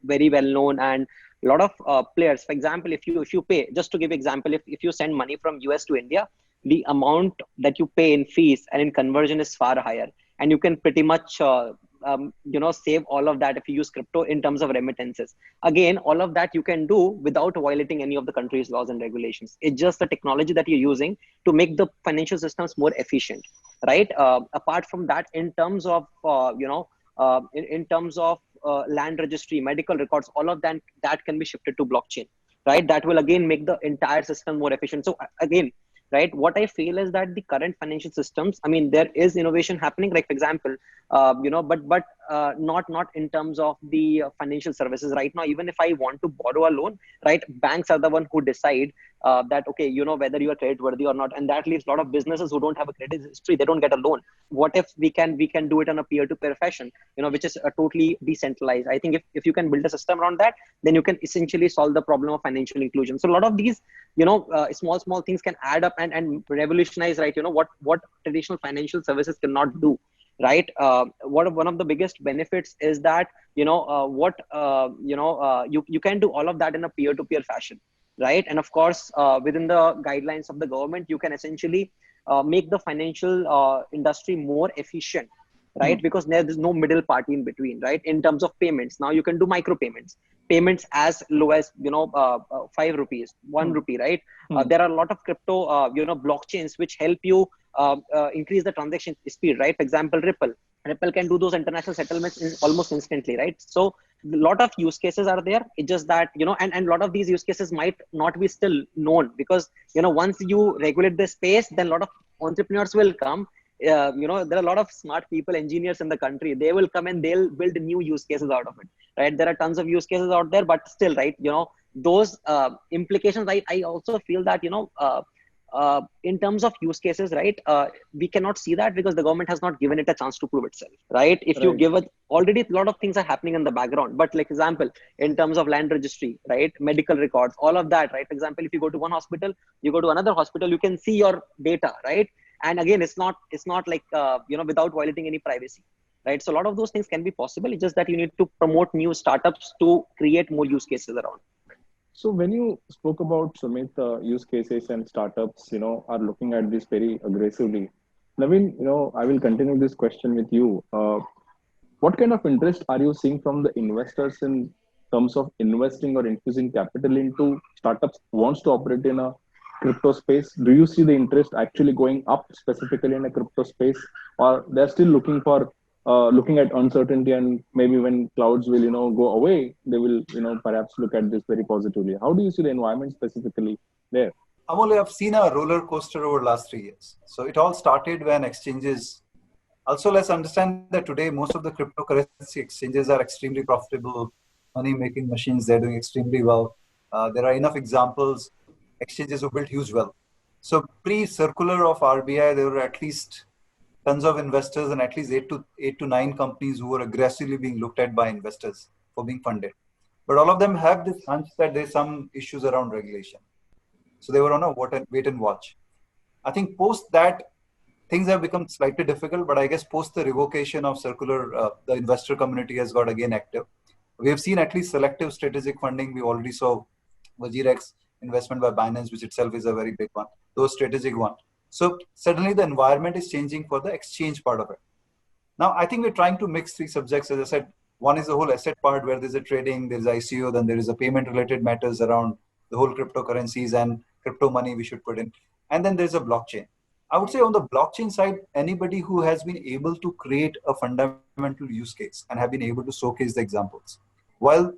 very well known. And a lot of players, for example, if you pay, just to give example, if you send money from US to India, the amount that you pay in fees and in conversion is far higher. And you can pretty much save all of that if you use crypto in terms of remittances. Again, all of that you can do without violating any of the country's laws and regulations. It's just the technology that you're using to make the financial systems more efficient, right? Apart from that, in terms of land registry, medical records, all of that can be shifted to blockchain, right? That will again make the entire system more efficient. So again, right, what I feel is that the current financial systems, there is innovation happening, like for example, but not in terms of the financial services right now. Even if I want to borrow a loan, right, banks are the one who decide that, okay, whether you are credit worthy or not, and that leaves a lot of businesses who don't have a credit history, they don't get a loan. What if we can do it on a peer-to-peer fashion, which is totally decentralized? I think if you can build a system around that, then you can essentially solve the problem of financial inclusion. So a lot of these small things can add up and revolutionize, right? What traditional financial services cannot do, right? One of the biggest benefits is that you can do all of that in a peer-to-peer fashion, right? And of course, within the guidelines of the government, you can essentially make the financial industry more efficient, right? Because there's no middle party in between, right? In terms of payments, now you can do micro payments as low as 5 rupees, 1 rupee, right? There are a lot of crypto blockchains which help you increase the transaction speed, right? For example, Ripple can do those international settlements almost instantly, right? So a lot of use cases are there. It's just that and a lot of these use cases might not be still known, because once you regulate the space, then a lot of entrepreneurs will come. There are a lot of smart people, engineers in the country. They will come and they'll build new use cases out of it, right? There are tons of use cases out there, but still, right, those implications, I also feel that in terms of use cases, right, we cannot see that because the government has not given it a chance to prove itself, right? If you give it, already a lot of things are happening in the background, but like example, in terms of land registry, right, medical records, all of that, right? For example, if you go to one hospital, you go to another hospital, you can see your data, right? And again, it's not like without violating any privacy, right? So a lot of those things can be possible. It's just that you need to promote new startups to create more use cases around. So when you spoke about Sumit, use cases and startups, are looking at this very aggressively. Naveen, I will continue this question with you. What kind of interest are you seeing from the investors in terms of investing or infusing capital into startups who wants to operate in a crypto space? Do you see the interest actually going up specifically in a crypto space, or they're still looking at uncertainty, and maybe when clouds will go away, they will perhaps look at this very positively? How do you see the environment specifically there? Amol, I've seen a roller coaster over the last 3 years. So it all started when exchanges. Also, let's understand that today most of the cryptocurrency exchanges are extremely profitable, money-making machines. They're doing extremely well. There are enough examples. Exchanges who built huge wealth. So pre-circular of RBI, there were at least tons of investors and at least eight to nine companies who were aggressively being looked at by investors for being funded. But all of them have this hunch that there's some issues around regulation. So they were on a wait and watch. I think post that, things have become slightly difficult, but I guess post the revocation of circular, the investor community has got again active. We have seen at least selective strategic funding. We already saw WazirX investment by Binance, which itself is a very big one, those strategic one. So suddenly the environment is changing for the exchange part of it. Now, I think we're trying to mix three subjects. As I said, one is the whole asset part where there's a trading, there's ICO, then there is a payment related matters around the whole cryptocurrencies and crypto money we should put in. And then there's a blockchain. I would say on the blockchain side, anybody who has been able to create a fundamental use case and have been able to showcase the examples. While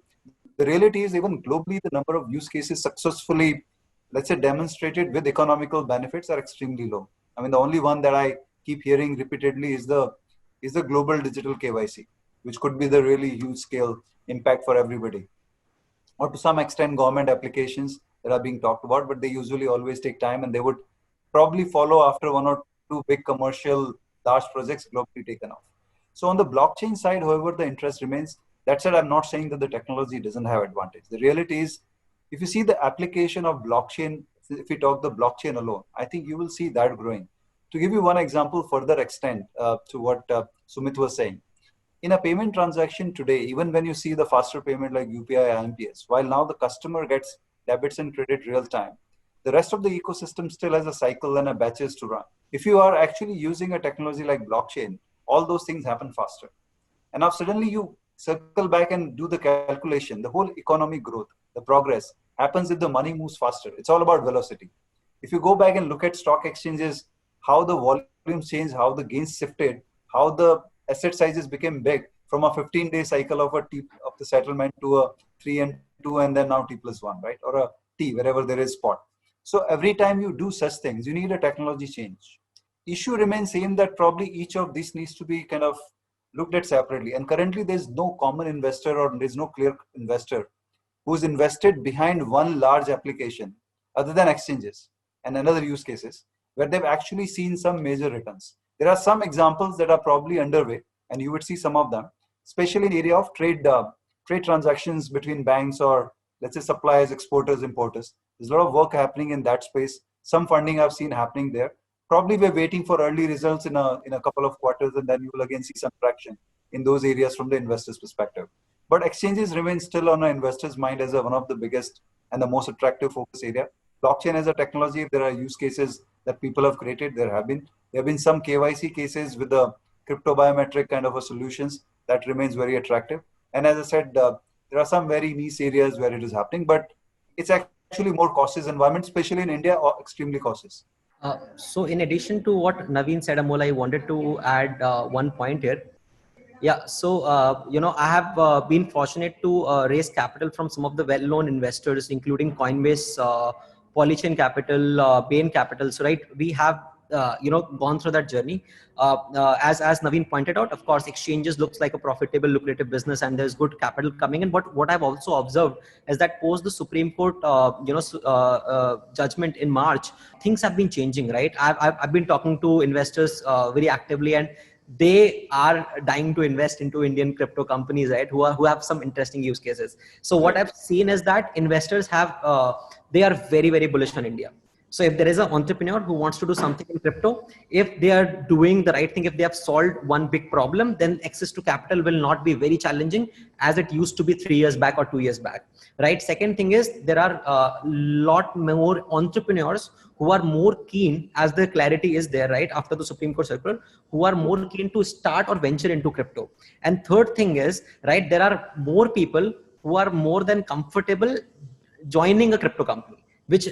the reality is even globally, the number of use cases successfully, let's say, demonstrated with economical benefits are extremely low. I mean, the only one that I keep hearing repeatedly is the global digital KYC, which could be the really huge scale impact for everybody. Or to some extent, government applications that are being talked about, but they usually always take time and they would probably follow after one or two big commercial large projects globally taken off. So on the blockchain side, however, the interest remains. That said, I'm not saying that the technology doesn't have advantage. The reality is, if you see the application of blockchain, if we talk the blockchain alone, I think you will see that growing. To give you one example, further extent to what Sumit was saying, in a payment transaction today, even when you see the faster payment like UPI, IMPS, while now the customer gets debits and credit real time, the rest of the ecosystem still has a cycle and a batches to run. If you are actually using a technology like blockchain, all those things happen faster. And now suddenly you circle back and do the calculation. The whole economic growth, the progress happens if the money moves faster. It's all about velocity. If you go back and look at stock exchanges, how the volumes changed, how the gains shifted, how the asset sizes became big from a 15-day cycle of the settlement to a 3 and 2 and then now T+1, right? Or a T wherever there is spot. So every time you do such things, you need a technology change. Issue remains same that probably each of these needs to be kind of looked at separately. And currently there's no common investor or there's no clear investor who's invested behind one large application other than exchanges and another use cases where they've actually seen some major returns. There are some examples that are probably underway and you would see some of them, especially in the area of trade transactions between banks or let's say suppliers, exporters, importers. There's a lot of work happening in that space. Some funding I've seen happening there. Probably we're waiting for early results in a couple of quarters, and then you will again see some traction in those areas from the investor's perspective. But exchanges remain still on an investor's mind as one of the biggest and the most attractive focus area. Blockchain as a technology, if there are use cases that people have created, there have been some KYC cases with the crypto biometric kind of a solutions that remains very attractive. And as I said, there are some very niche areas where it is happening, but it's actually more cautious environment, especially in India, or extremely cautious. So in addition to what Naveen said, Amol, I wanted to add one point here. Yeah, so I have been fortunate to raise capital from some of the well-known investors, including Coinbase, Polychain Capital, Bain Capital. So right, we have gone through that journey. As Naveen pointed out, of course, exchanges looks like a profitable, lucrative business, and there's good capital coming in. But what I've also observed is that post the Supreme Court, judgment in March, things have been changing. Right, I've been talking to investors very actively, and they are dying to invest into Indian crypto companies, right? Who have some interesting use cases. So what I've seen is that investors have they are very, very bullish on India. So if there is an entrepreneur who wants to do something in crypto, if they are doing the right thing, if they have solved one big problem, then access to capital will not be very challenging as it used to be 3 years back or 2 years back. right? Second thing is there are a lot more entrepreneurs who are more keen, as the clarity is there, right, after the Supreme Court circular, who are more keen to start or venture into crypto. And third thing is, right, there are more people who are more than comfortable joining a crypto company, which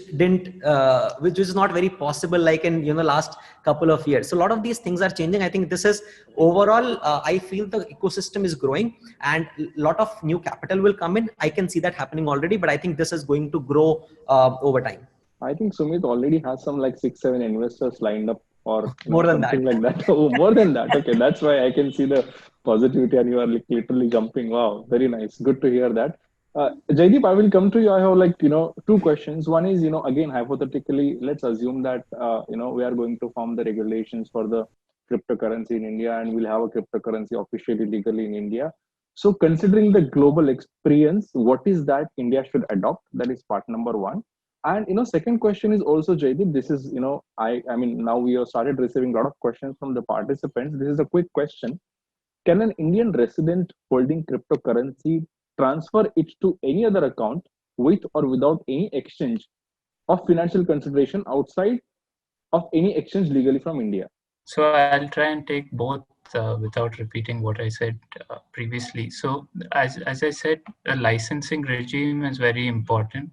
which is not very possible like in last couple of years. So a lot of these things are changing. I think this is overall, I feel the ecosystem is growing and a lot of new capital will come in. I can see that happening already, but I think this is going to grow over time. I think Sumit already has some like 6-7 investors lined up, or More than something that. like that. Oh, more than that. Okay, that's why I can see the positivity, and you are like literally jumping. Wow, very nice. Good to hear that. Jaideep, I will come to you. I have like two questions. One is again hypothetically, let's assume that we are going to form the regulations for the cryptocurrency in India, and we'll have a cryptocurrency officially legally in India. So considering the global experience, what is that India should adopt? That is part number one. And second question is also, Jaideep, this is I mean now we have started receiving a lot of questions from the participants. This is a quick question. Can an Indian resident holding cryptocurrency transfer it to any other account with or without any exchange of financial consideration outside of any exchange legally from India? So I'll try and take both without repeating what I said previously. So as I said, a licensing regime is very important.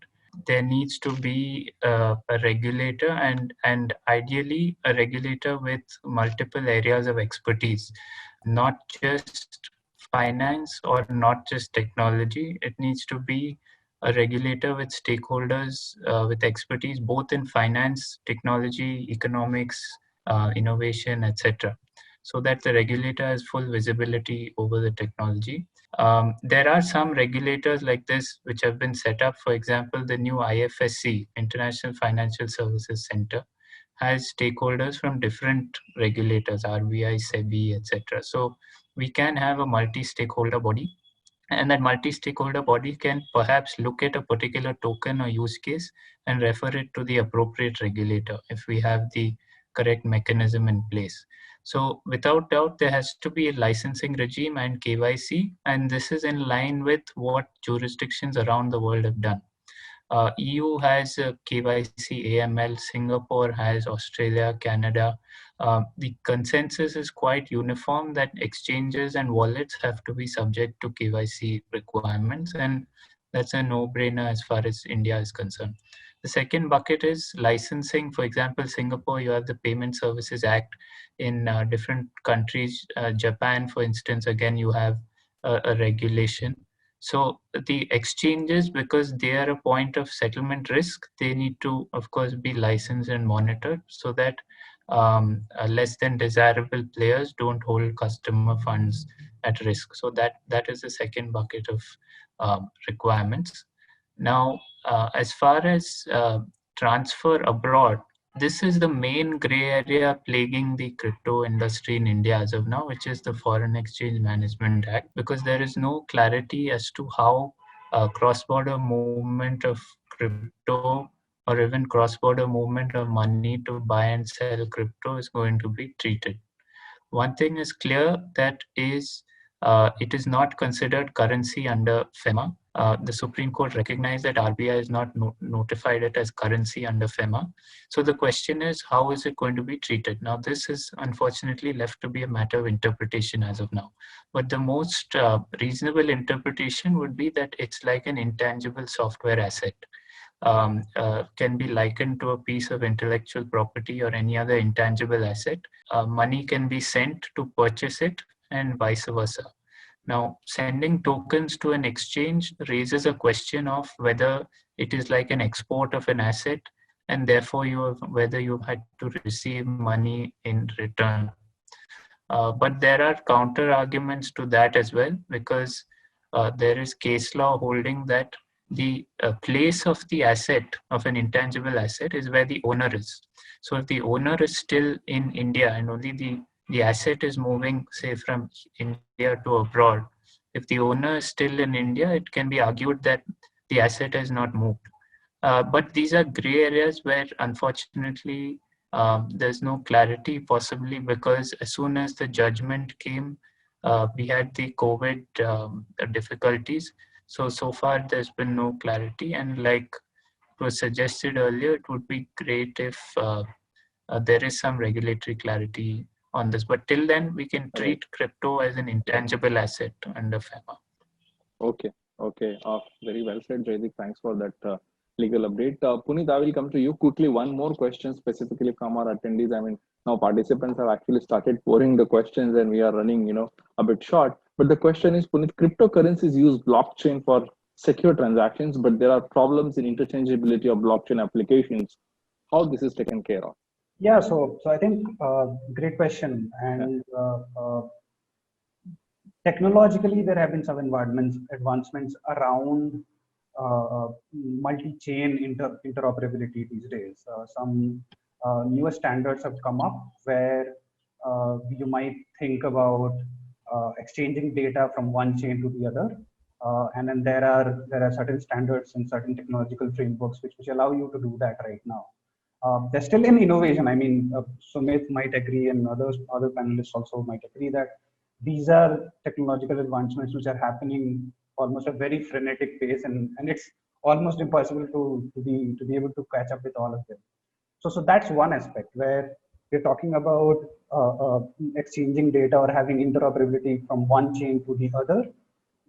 There needs to be a regulator and ideally a regulator with multiple areas of expertise, not just finance or not just technology. It needs to be a regulator with stakeholders with expertise both in finance, technology, economics, innovation, etc., so that the regulator has full visibility over the technology. There are some regulators like this which have been set up. For example, the new IFSC, International Financial Services Center, has stakeholders from different regulators, RBI, SEBI, etc. So we can have a multi-stakeholder body, and that multi-stakeholder body can perhaps look at a particular token or use case and refer it to the appropriate regulator if we have the correct mechanism in place. So without doubt, there has to be a licensing regime and KYC, and this is in line with what jurisdictions around the world have done. EU has KYC, AML, Singapore has, Australia, Canada. The consensus is quite uniform that exchanges and wallets have to be subject to KYC requirements, and that's a no-brainer as far as India is concerned. The second bucket is licensing. For example, Singapore, you have the Payment Services Act. In different countries, Japan, for instance, again, you have a regulation. So the exchanges, because they are a point of settlement risk, they need to, of course, be licensed and monitored so that less than desirable players don't hold customer funds at risk. So that is the second bucket of requirements. Now, as far as transfer abroad, this is the main gray area plaguing the crypto industry in India as of now, which is the Foreign Exchange Management Act, because there is no clarity as to how cross-border movement of crypto or even cross-border movement of money to buy and sell crypto is going to be treated. One thing is clear, that is it is not considered currency under FEMA. The Supreme Court recognized that RBI is not notified it as currency under FEMA. So the question is, how is it going to be treated? Now, this is unfortunately left to be a matter of interpretation as of now. But the most reasonable interpretation would be that it's like an intangible software asset. Can be likened to a piece of intellectual property or any other intangible asset. Money can be sent to purchase it and vice versa. Now, sending tokens to an exchange raises a question of whether it is like an export of an asset, and therefore whether you had to receive money in return. But there are counter arguments to that as well, because there is case law holding that the place of the asset, of an intangible asset, is where the owner is. So if the owner is still in India and only the asset is moving, say, from India to abroad, if the owner is still in India, it can be argued that the asset has not moved. But these are gray areas where, unfortunately, there's no clarity, possibly because as soon as the judgment came, we had the COVID difficulties. So far there's been no clarity, and like was suggested earlier, it would be great if there is some regulatory clarity on this. But till then, we can treat crypto as an intangible asset under FEMA. Okay. Okay. Very well said, Jaideep. Thanks for that legal update. Puneet, I will come to you quickly. One more question specifically from our attendees. I mean, now participants have actually started pouring the questions, and we are running, a bit short. But the question is, Puneet, cryptocurrencies use blockchain for secure transactions, but there are problems in interchangeability of blockchain applications. How this is taken care of? Yeah, so I think great question, and technologically there have been some advancements around multi-chain interoperability these days. Some newer standards have come up where you might think about exchanging data from one chain to the other, and then there are certain standards and certain technological frameworks which allow you to do that right now. There's still an innovation. I mean, Sumit might agree, and other panelists also might agree that these are technological advancements which are happening almost at a very frenetic pace, and it's almost impossible to be able to catch up with all of them. So that's one aspect where we're talking about exchanging data or having interoperability from one chain to the other.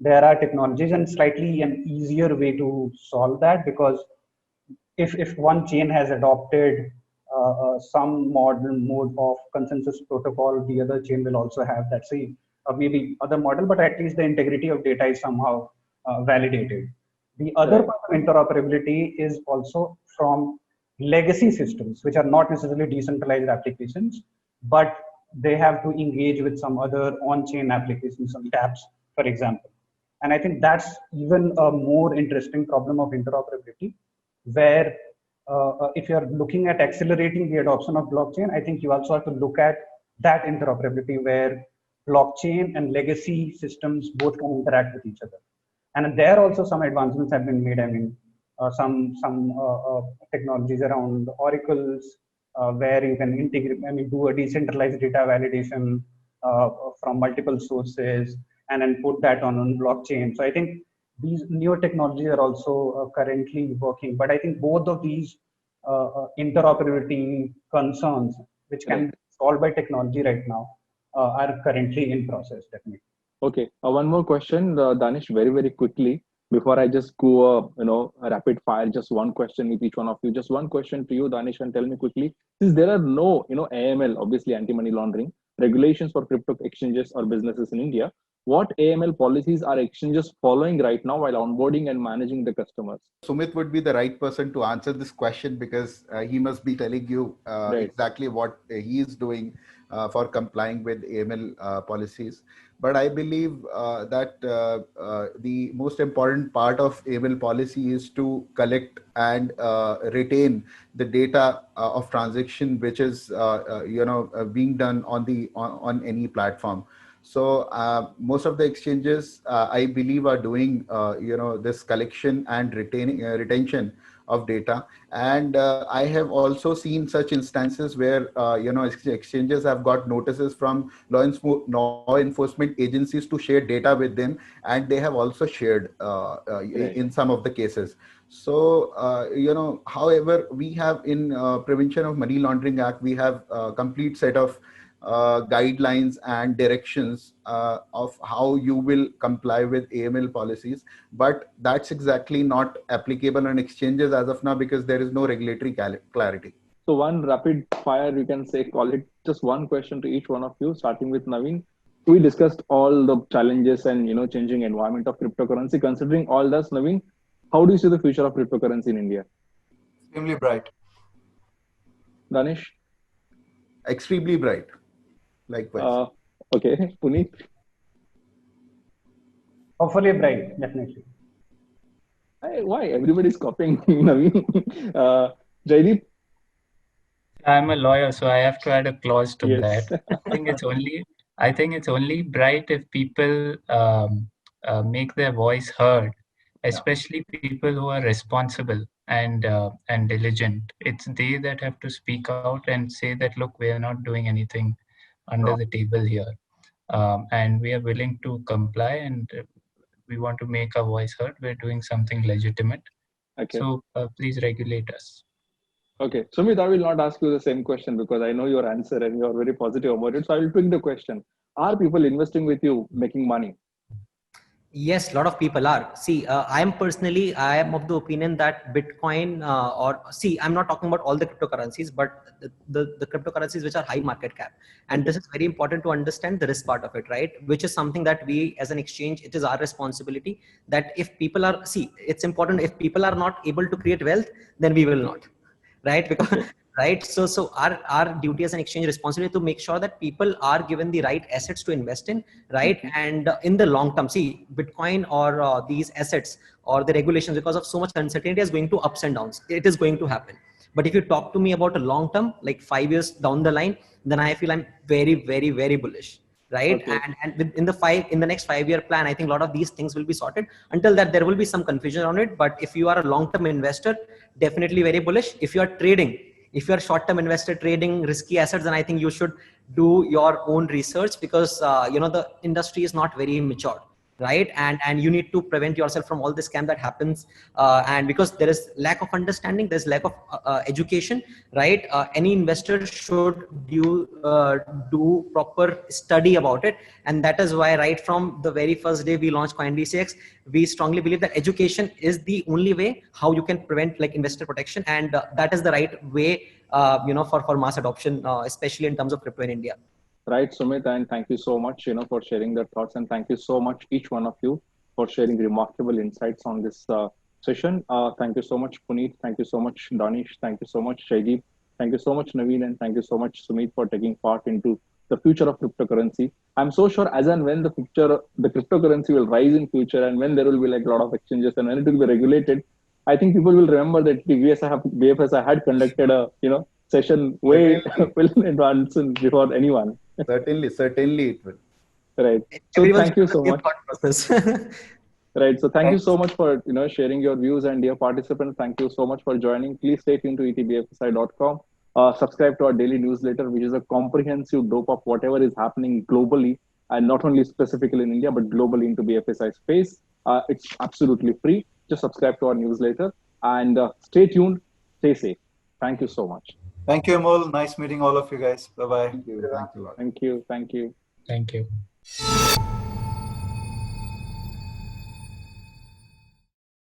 There are technologies and slightly an easier way to solve that, because if one chain has adopted some modern mode of consensus protocol, the other chain will also have that same, maybe other model, but at least the integrity of data is somehow validated. The other part of interoperability is also from legacy systems, which are not necessarily decentralized applications, but they have to engage with some other on-chain applications, some dApps, for example. And I think that's even a more interesting problem of interoperability, where if you're looking at accelerating the adoption of blockchain, I think you also have to look at that interoperability where blockchain and legacy systems both can interact with each other. And there also some advancements have been made. I mean, some technologies around oracles, where you can integrate, I mean, do a decentralized data validation from multiple sources and then put that on blockchain. So I think these newer technologies are also currently working, but I think both of these interoperability concerns, which can be solved by technology right now, are currently in process, definitely. Okay, one more question, Danish, very, very quickly, before I just go, a rapid fire, just one question with each one of you. Just one question to you, Danish, and tell me quickly, since there are no, AML, obviously anti-money laundering, regulations for crypto exchanges or businesses in India, what AML policies are exchanges following right now while onboarding and managing the customers? Sumit would be the right person to answer this question, because he must be telling you exactly what he is doing for complying with AML policies. But I believe that the most important part of AML policy is to collect and retain the data of transaction, which is being done on any platform. So most of the exchanges, I believe, are doing this collection and retention of data. And I have also seen such instances where exchanges have got notices from law enforcement agencies to share data with them, and they have also shared in some of the cases. So however, we have in Prevention of Money Laundering Act, we have a complete set of guidelines and directions of how you will comply with AML policies, but that's exactly not applicable on exchanges as of now, because there is no regulatory clarity. So one rapid fire, we can say, call it just one question to each one of you, starting with Naveen. We discussed all the challenges and changing environment of cryptocurrency. Considering all this, Naveen, how do you see the future of cryptocurrency in India? Extremely bright. Danish? Extremely bright. Likewise. Okay, Puneet? Hopefully bright, definitely. Why? Everybody's copying Naveen. Jaideep? I'm a lawyer, so I have to add a clause to Yes. that. I think it's only bright if people make their voice heard, especially people who are responsible and diligent. It's they that have to speak out and say that, look, we are not doing anything under the table here, and we are willing to comply and we want to make our voice heard. We're doing something legitimate. Okay. So please regulate us. Okay. Sumit, I will not ask you the same question because I know your answer and you are very positive about it. So I will tweak the question. Are people investing with you making money? Yes, a lot of people are. See, I am of the opinion that Bitcoin I'm not talking about all the cryptocurrencies, but the cryptocurrencies which are high market cap. And this is very important to understand the risk part of it, right? Which is something that we as an exchange, it is our responsibility that if people are, it's important, if people are not able to create wealth, then we will not, right? Because right, so our duty as an exchange responsibility to make sure that people are given the right assets to invest in, right? And in the long term, see, Bitcoin or these assets or the regulations, because of so much uncertainty, is going to ups and downs. It is going to happen. But if you talk to me about a long term, like 5 years down the line, then I feel I'm very, very, very bullish, right? Okay. And in the next 5-year plan, I think a lot of these things will be sorted. Until that, there will be some confusion on it. But if you are a long-term investor, definitely very bullish. If you are trading, if you're short-term investor trading risky assets, then I think you should do your own research, because the industry is not very mature, right? And you need to prevent yourself from all the scam that happens, and because there is lack of understanding, there's lack of education, right? Any investor should do proper study about it, and that is why right from the very first day we launched CoinDCX, we strongly believe that education is the only way how you can prevent like investor protection, and that is the right way for mass adoption, especially in terms of crypto in India. Right, Sumit, and thank you so much, for sharing the thoughts, and thank you so much, each one of you, for sharing remarkable insights on this session. Thank you so much, Puneet. Thank you so much, Danish. Thank you so much, Shaideep. Thank you so much, Naveen, and thank you so much, Sumit, for taking part into the future of cryptocurrency. I'm so sure as and when the cryptocurrency will rise in future, and when there will be like a lot of exchanges, and when it will be regulated, I think people will remember that BFSI had conducted a session way well in advance before anyone. Certainly it will. Right. So Everyone's thank you so much. process. Right. So thank you so much for sharing your views, and dear participants, thank you so much for joining. Please stay tuned to etbfsi.com. Subscribe to our daily newsletter, which is a comprehensive dope of whatever is happening globally, and not only specifically in India, but globally into BFSI space. It's absolutely free. Just subscribe to our newsletter and stay tuned. Stay safe. Thank you so much. Thank you, Amol. Nice meeting all of you guys. Bye-bye. Thank you. Thanks a lot. Thank you. Thank you. Thank you.